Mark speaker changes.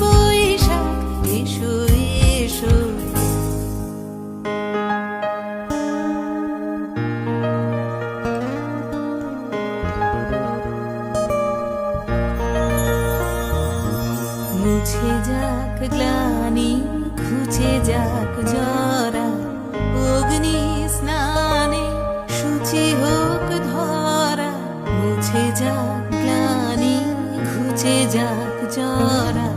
Speaker 1: বৈশাখ এসো এসো। মুছে যাক গ্লানি, ঘুচে যাক জরা, অগ্নি স্নানে শুচি হোক ধরা। মুছে যাক গ্লানি, ঘুচে যাক জরা,